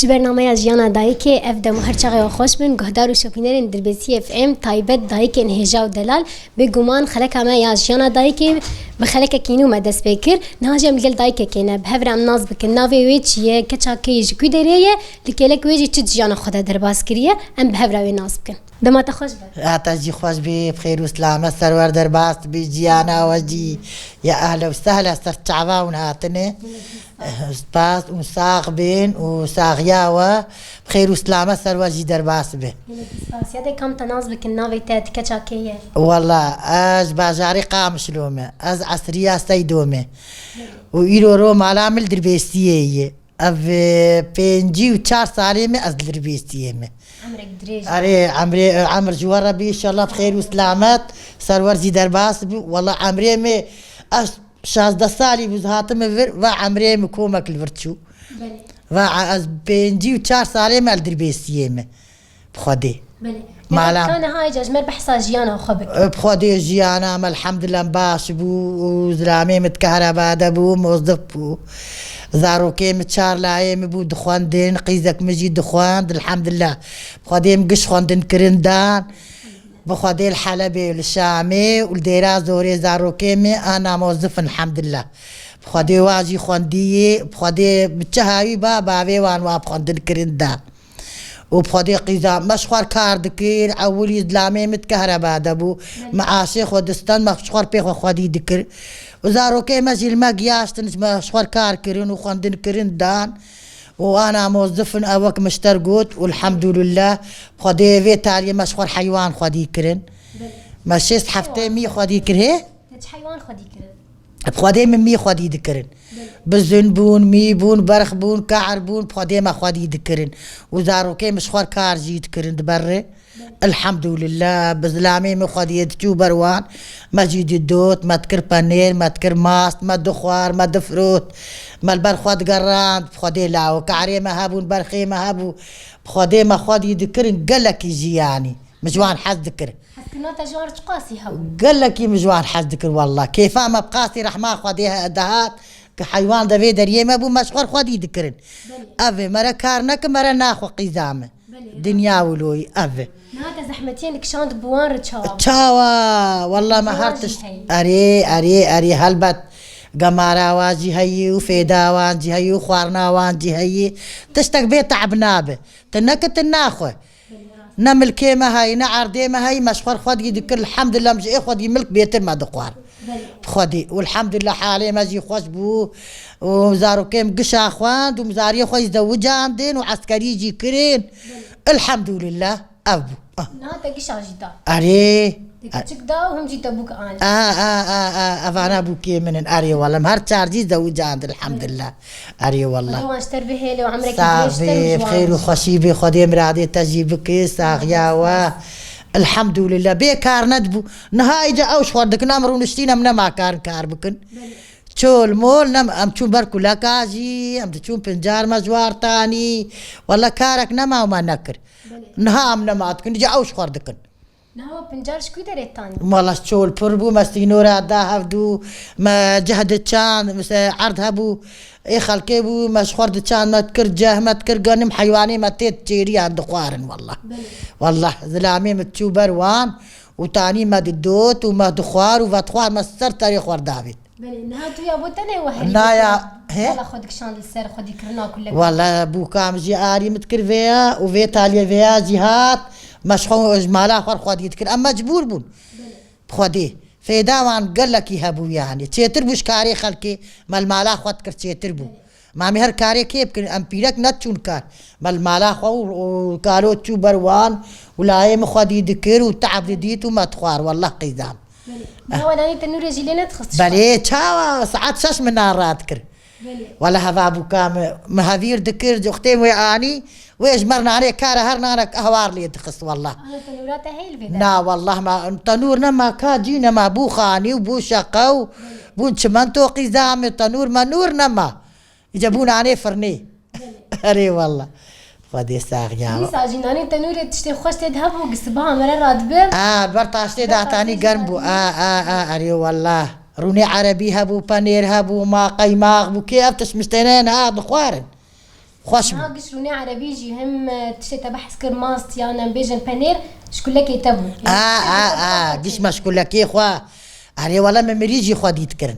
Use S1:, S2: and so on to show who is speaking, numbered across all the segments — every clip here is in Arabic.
S1: ji bernameya Jiyana Dayîkê ev demo her çaxê xweş bin guhdar û şopînerên Dirbêsiyê FM taybet dayîkên hêja û delal bêguman xeleka me ya Jiyana Dayîkê bi xelekekî nû me dest pê kir. Niha jî em li gel dayîkekê ne bi hev re em naz bikin navê wê çi ye keçakê ji ku derê ye li kêlek wê jî çi jiyana xwe de derbas kiriye em bi hev re wê naz bikin. Dema te xweş be.
S2: هاتا جي خوش بي بخير وسلامة سرور درباس بي جيانا وجي يا أهلا وسهلا سرتعبا ونهاتني سباس وساق بين وساق ياوا بخير وسلامة سرور جي درباس بي
S1: Siyade kam te naz bikin navê te keçakê ye.
S2: والله أز باجاري قام شلومة أز عصرية سيدومة وإيرو رو مالامل دربيستية أف بينجي وشار سالمة أز دربيستية
S1: عمرك دريج.
S2: أري عمر جوار ربي إن شاء الله بخير وسلامات سرور زي درباس والله عمري مي أش 16 سالي بزهاتم فر وعمري مكومك الفرتشو وعز بينجي وشار سالي ما الدربيسية ما بخدي
S1: بله.
S2: معلم.
S1: كان هاي جمر بحسا جيانا وخبك.
S2: بخدي جيانا ما الحمد لله باش بو وزرامي متكهرباء دبو موظف بو زاروكي متشار لايم بو دخوان دين قيزك مجي دخوان الحمد لله بخدي مقش خوندن كرندان بخدي الحلبي والشامي والديرا زوري زاروكيمي انا موظف الحمد لله بخدي واجي خوندي بخدي بتشهاوي بابا وان وابخوندن كرندان وبخدي قيزا مشخور كار دكير اولي زلامي متكهرباء دبو معاشي خودستان مشخور بيخو خدي دكر وزاروكي مجي المقياش مشخور كار كرين وخوندن كرندان وانا موظف اوك مشترقوت والحمد لله خدي في تالي مشخور حيوان خدي كرن مشيت حفتي مي خدي كره
S1: حيوان خدي كرن
S2: بخدي من مي خدي دكرن بزنبون ميبون برخبون كعربون بخدي ما خدي دكرن وزاروكي مشخور كار جيت كرن دبره الحمد لله بزلامي ما خدي دتو بروان ما جيد الدوت ما تكر بانير ما تكر ماست ما دخوار ما دفروت ما البرخوات قران بخدي لاو كعري ما هابون برخي ما هابو بخدي ما خدي دكرن قالك يجي يعني مجوان حز دكر
S1: حسنا تجوار قاسي هاو
S2: قال لك مجوان حز دكر والله كيف ما بقاسي رح ما خديها دهات كحيوان دبي دريه ما بو مشغول خدي دكرن افي مرا كارنك مرا ناخو قيزامه دنيا ولوي افي
S1: هذا زحمتين كشاند بوان رتشاوا
S2: تشاوا والله ما هرتش اري هلبت قمارا واجي هي وفيدا واجي هي وخوارنا واجي هي تشتك بيت تعبنابه تنك تناخو نمل كيما هاي نعر ديما هاي مشخور خدي دكر الحمد لله مش خدي ملك بيت ما دقوار خدي والحمد لله حالي ماجي خوش بو وزارو كيم قشا اخوان ومزاري خوش زوجا عندين وعسكري يجي كرين الحمد لله ابو
S1: هذا قشا جدا
S2: اري
S1: تكتشك دا وهم جيت ابوك
S2: افانا ابوكي من اري والله مهر تشارجي زوجا عند الحمد لله اري والله
S1: واش تربيه لو عمرك
S2: صافي بخير وخشيبي خدي مرادي تجيبك ساغيا الحمد لله بيكار ندبو نهاي جا اوش خردك نمرو نشتينا من ما كار بكن تشول مول نم ام تشون بركو لاكاجي ام تشون بنجار مجوار تاني والله كارك نما وما نكر نهام نما تكن جا اوش خردكن
S1: نهو بنجار شكوي دريت تاني
S2: والله تشول بربو مستينورا داهف دو ما جهد تشان مس عرض هبو اي خلكي بو مش خرد تشان ما تكر جاه ما تكر غنم حيواني ما تيري عند خوارن والله والله زلامي متشو بروان وتاني ما ددوت وما دخوار وفتخوار ما سر تاريخ ور دافيد
S1: بلي نهاتو يا بوتني وهل
S2: نايا
S1: هلا خدك شان السر خدي كرنا كلك
S2: والله بو كام جي اري متكر فيها وفي تالي فيها جهات مشخو اجمالا خور خدي تكر اما مجبور بون خدي فيداوان قال لك يهبو يعني تشيتر بوش كاري خلكي مال مالا خود كر تشيتر بو ما مهر كاري كيف كن ام بيرك نتشون كار مال مالا خو كارو تشو بروان ولا يم خدي دكر وتعب ديت وما تخوار والله قيدام
S1: هو تنور جيلنا تخص
S2: بلي تشاوا ساعات شاش من نارات كر ولا هذا ابو كام مهافير دكر اختي وياني ويجمرنا عليه كاره هرنا لك اهوار لي تخص والله
S1: انا تنورات هي البدايه
S2: لا والله ما تنورنا ما كاجينا ما بو خاني وبو شقو بو شمنتو قزام تنور ما نورنا ما يجيبونا عليه فرني اري والله فدي ساغيا
S1: ليس جيناني تنور تشتي خوش تذهب وقصبها مره راتبه
S2: برطاشتي داتاني قربو اري والله روني عربي هبو بانير هبو ما قيماغ بو كيف تشمشتنين هاد خوارن خوش
S1: ها قشروني عربي جي هم تشتا بحث كر ماست يانا بيجن بانير شكون لك يتبو
S2: قش مشكول لك يا خوا علي والله ما مريجي خوا دي تكرن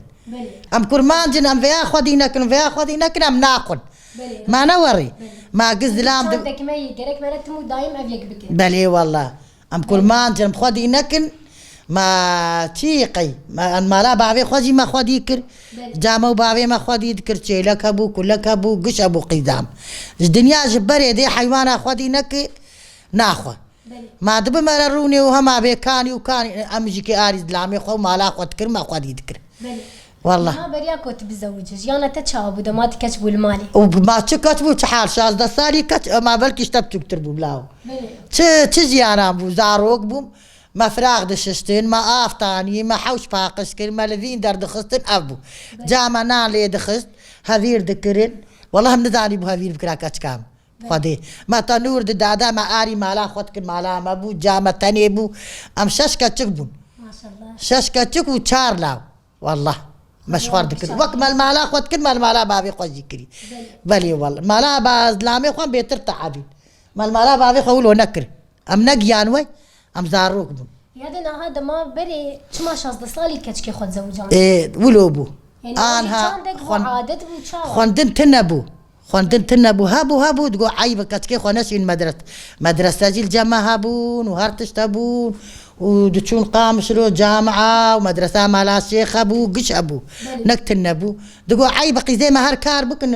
S2: ام كرمانجن ام فيا خوا دي نكن فيا خوا دي نكن ام ناقل ما نوري ما قزلام
S1: دك ما يقرك ما تمو دايم ابيك بك
S2: بلي والله ام كرمانجن خوا دي نكن ما تيقي ما لا بعبي خواجي ما خودي كر جامو بعبي ما خودي ذكر شي لك ابو كلك ابو قش ابو قيدام الدنيا جبري دي حيوان خودي نك ناخو ما دب مرروني وهم بكاني وكاني امجيكي اريز لامي خو ما لا خود كر ما خودي ذكر والله
S1: ما بريا كنت بزوجك يانا تشابو دمات كتبوا المالي
S2: وما تكتبوا حال شاز دسالي كت ما بلكي تكتبوا بلاو تجي انا ابو زاروق بوم ما فراغ دششتن ما آفتاني ما حوش باقشكن ما لذين دار دخستن أبو جامع نالي دخست هذير ذكرن والله من ذاني بو هذير بكراكاتش كام خدي ما تنور دادا ما آري مالا خدكن مالا ما بو جامع تاني بو أم ششكا تشكبون
S1: ما شاء الله
S2: ششكا تشكو تشار لاو والله مشوار ذكر وقت ما المالا خدكن ما المالا بابي خوش ذكري بلي والله مالا باز لامي خوان بيتر تعبين ما المالا بابي خولو نكر أم نقيان وي ام زاروك بون
S1: يادنا هذا ما بري شما شاز دسالي كتشكي خد زوجان
S2: ولو بو
S1: يعني
S2: انها
S1: عادت بو
S2: خوندن تنبو هابو تقول عيب كتشكي خونسين مدرسة جيل جامعة هابون وهرتش تابون ودتشون قامشرو جامعة ومدرسة مالا شيخ ابو قش ابو نكتن ابو تقول عيب زي ما هر كار بكن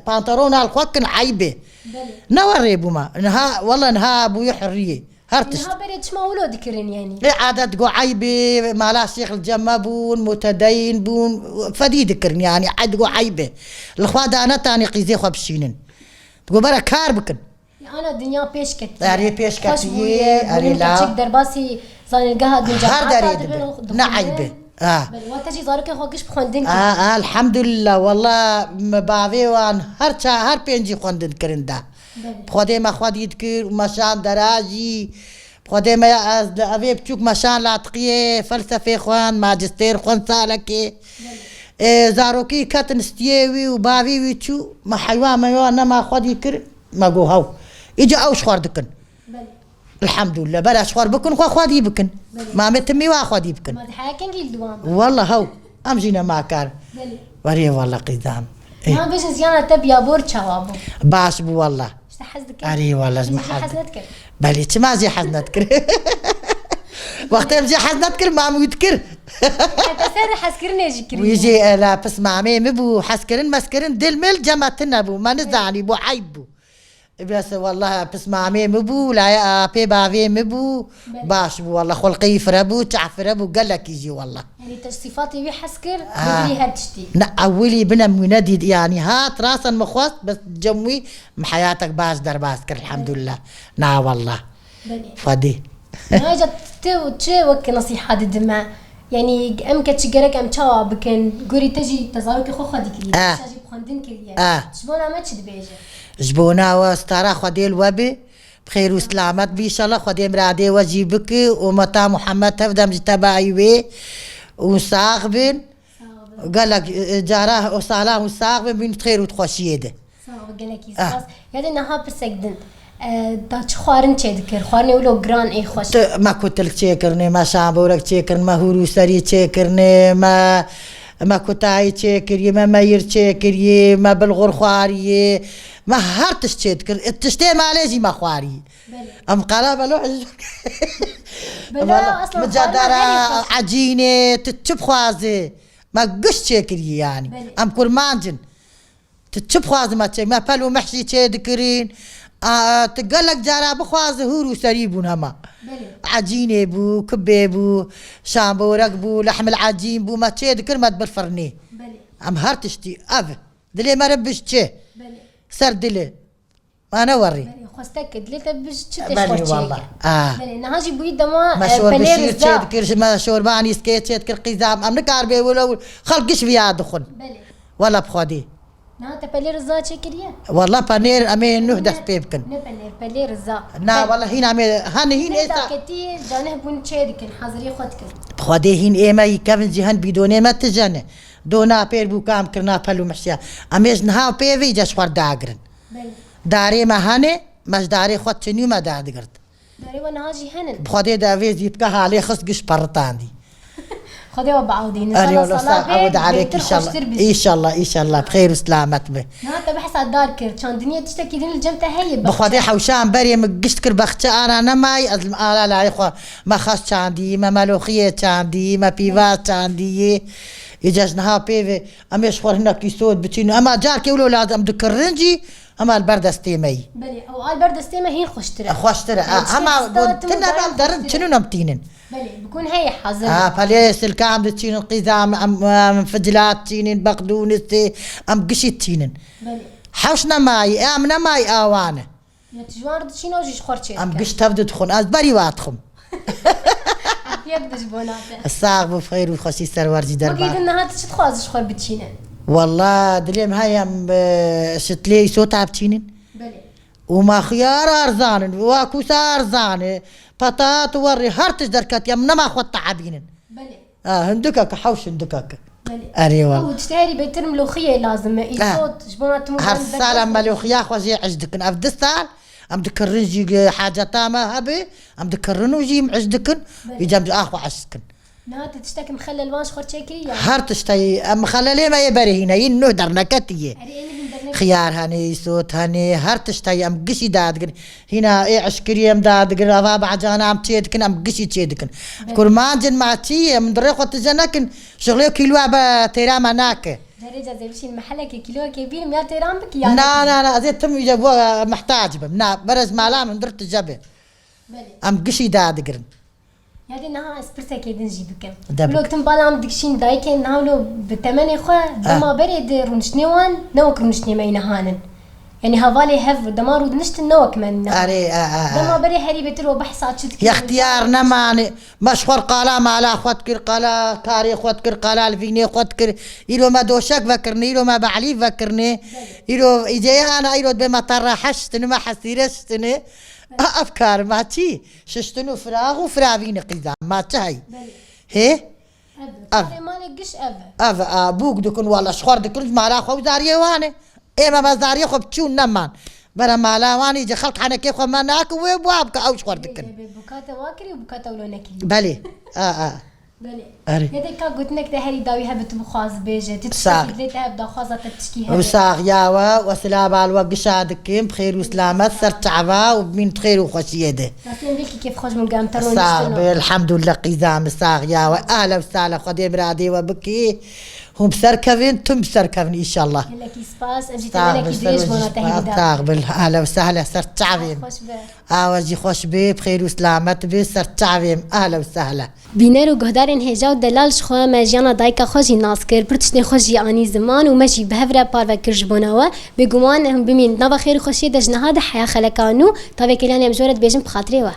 S2: بانطرون الخوكن عيبه نوري بو ما انها والله انها ابو يحريه هرتش
S1: ها بريتش ما ولو ذكرين يعني
S2: عادة تقول عيبة مالا شيخ الجمة بون متدين بون فدي ذكرن يعني عاد تقول عيبة الخوادة أنا تاني قيزي خو بشينن تقول برا كار بكن
S1: أنا الدنيا بيش كتير
S2: أري بيش كتير أري لا
S1: تقدر باسي زان القهد من
S2: هر داري نعيبة
S1: واتجي زارك خوكش بخوندن
S2: الحمد لله والله مباوي وان هر بينجي خوندن كرن دا بخوده ما خود يذكر مشان دراجي بخوده ما از أبي بتشوك مشان لاطقية فلسفة خوان ماجستير خوان سالكي زاروكي كاتن استيوي وباوي ويتشو ما حيوان ما يوانا ما خود يذكر ما جو هاو إجا أوش خوار دكن الحمد لله بلا شخور بكن خود يبكن ما متمي واخد يبكن
S1: ما تحاكن جيل دوام
S2: والله هاو أمجينا ما كار وريه والله قيدام
S1: ما بيش زيانة تبي أبور شوابو
S2: باش بو والله
S1: حزنك
S2: أري والله زما
S1: حزنتك
S2: بلي ما زي حزنتك وقت يمزي حزنتك ما متكر
S1: تسر حسكرني جكري
S2: ويجي لا بس ما عمي مبو حسكرن مسكرن دل مل جمعتنا بو ما نزعني بو عيب بو بس والله بس ما عمي مبو لا بي بافي مبو باش بو والله خلقي فربو تعفربو قال لك يجي والله
S1: يعني تصفاتي بحسكر بدري هرتشتي
S2: لا أولي بنا مندي يعني هات راسا مخوص بس جموي حياتك باش در باسكر الحمد لله نا والله فدي
S1: ما جت تو وك نصيحة الدماء يعني أم كتشجرك أم تشوا بكن قولي تجي تزارك خو خدي كلي تجي بخندن كلي شبونا ما تشد بيجي
S2: جبونا واسترا خدي الوبي بخير وسلامت بي شاء الله خدي مرادي وجيبك ومتى محمد تفدم جتباعي وي وساغبن قال لك جاراه وصالاه وساغبن بين خير وتخشيه ده
S1: صاغب قال لك يساس يعني نها بسجدن داش خوارن تذكر خوارني ولو جران اي خوش
S2: ما كنت لك تشكرني ما شامبورك تشكرني ما هورو سري تشكرني ما كنتاي تشكري ما ير تشكري ما بالغور خواري ما هرتش تشكر تشتي ما لازم ما خواري ام قلابه لو
S1: بلا اصلا
S2: مجدره عجينه تتشب خوازي ما قش تشكري يعني ام كل مانجن تتشب خوازي ما بالو محشي تذكرين تقول لك جارا بخواز هورو سريبون هما عجينه بو كبه بو شامبورك بو لحم العجين بو ما تشذكر ما بالفرني ام هرتشتي دلي ما ربش تشي سر دلي انا وري
S1: خستك دلي تبش تشي
S2: والله
S1: بلي نهاجي بو يدما
S2: مشهور بشير تشذكر مشهور باني سكيت تشذكر قزام ام نكاربي ولا خلقش فيها دخل ولا بخودي
S1: نا تبلير الزا تشكريه
S2: والله بانير امين نهدس بيبكن
S1: بلير الزا
S2: نا والله هنا امين هين
S1: ايسا كتير جانه بون تشيدكن حاضري خدك
S2: خدي هين ايما يكفن جهان بدون ما تجنه دونا بير بو كام كرنا بلو محشيا اميز نها بيفي جاش خور داغرن داري ما هني مش داري خود تنيو ما داد قرد
S1: داري ونهاجي هنن
S2: بخدي دافيز يتكها عليه خص قش برتاندي
S1: خدي وبعودين
S2: أري والله عود عليك إن شاء الله إن شاء الله إن شاء الله بخير وسلامت به
S1: نهار بحث على الدار كر كان دنيا تشتكي دين الجمتة هي
S2: بخدي حوشان بري مقشت كر بختي أنا نماي أزم آلا لا إخوة ما خاص عندي ما ملوخية عندي ما بيفات عندي يجازنها بيفي أما يشخور هناك يسود بتشينو أما جارك يقولوا لازم دكرنجي أما البرد استيمي
S1: بلي أو البرد استيمي هي خوشترة
S2: خوشترة أما تنا درن شنو نمتينن
S1: بلي بكون هي حاضر
S2: فليس الكام بتشين القزام أم فجلات تشينين بقدونس أم قشيت تشينن
S1: بلي
S2: حوشنا ماي أمنا ماي آوانه
S1: يا تجوار تشينو جيش خورتشي
S2: أم قشت تبدو تخون أزبري واتخم
S1: يقدش بوناته
S2: الساق بخير وخشي سرورجي دربا
S1: بقيت النهار تشتخواز شخور بتشينن
S2: والله دليم هاي أم شتلي صوتها بتشينن
S1: بلي
S2: وما خيار أرزان وكوسا أرزان بطاط وري هرتش دركات يم نما خد تعبينن
S1: بلي
S2: هندكك حوش هندكك
S1: بلي
S2: أري والله
S1: أو تشتري بيتر ملوخية لازم يصوت شبونات
S2: هالسال ملوخية خوزي عجدكن أفد السال أم دكرن جي حاجة تامة هبي أم دكرنو جي معجدكن يجمج أخو عشكن
S1: لا تشتكي مخلل وانش خورتشيكي يعني
S2: هرتش تاي مخللي ما يبري هنا ينو درنكتيه خيار هني صوت هني هرتش تاي ام قشي دادكن هنا اي عشكري ام دادكن افا بعجانا ام تشيدكن ام قشي تشيدكن كل ما جن ما تشي من دريقو تجنكن شغليو كيلو ابا تيرام هناك
S1: درجة زي بشي المحلة كيلو كبير 100 تيرام بك يعني
S2: لا زي تم يجيبوها محتاج بنا برز مالا من درت الجبل ام قشي دادكن
S1: يعني نها اسبرسا كيدن جيبكم لو تنبالام دكشين دايكن ناولو بتمني خو دما بريد رونشنيوان نوك رونشني مينهانن يعني هافالي هف دمارو نشت نوك من
S2: اري
S1: دما بري هري بترو بحثات شت
S2: يا اختيار نماني مشخور قالا مالا خوتكر قالا كاري خوتكر قالا الفيني خوتكر يلو ما دوشك فكرني يلو ما بعلي فكرني يلو اجي انا يلو بما طرحشتني ما حسيرشتني أفكار ما تي ششتنو فراغ وفراغين قيزام ما تهي هي
S1: أف مالك قش أف
S2: أبوك دكون والله شخور دكون مالا خو زاريه وانه إما ما زاريه خو بتشون نمان برا مالا واني جا خلط حنا كيف خو ما ناكل وابوابك أو شخور دكون
S1: بكاتا واكري وبكاتا ولو نكلي
S2: بلي
S1: بلي
S2: أري
S1: يدك قلت لك تهري داوي هبت بخاز بيجي تتساق ليت هبدا خازة تشكي هبت
S2: وساق ياوا وسلام على وقشادكم بخير وسلامات سرت عبا وبمين خير وخشيده
S1: ناسين بيكي كيف خرج من قام ترون
S2: ساق الحمد لله قيزام ساق ياوا أهلا وسهلا خدي برادي وبكي هم بسركفين تم بسركفين إن شاء الله
S1: لك سباس أجي تملك يدريش بنا تهدي
S2: تاقبل أهلا وسهلا سرت عبيم آواجي خوش بي بخير وسلامات بي سرت عبيم أهلا وسهلا
S1: بینر و گهدارن هجاو دلال شخوا مجانا دایکا خوشی ناس کرد پرتشنی خوشی آنی زمان و مجی بهفره پارو کرج بناوا بگمان هم بمین نوا خیر خوشی دجنها ده حیا خلکانو تا وکیلان امجورت بیجم بخاطری و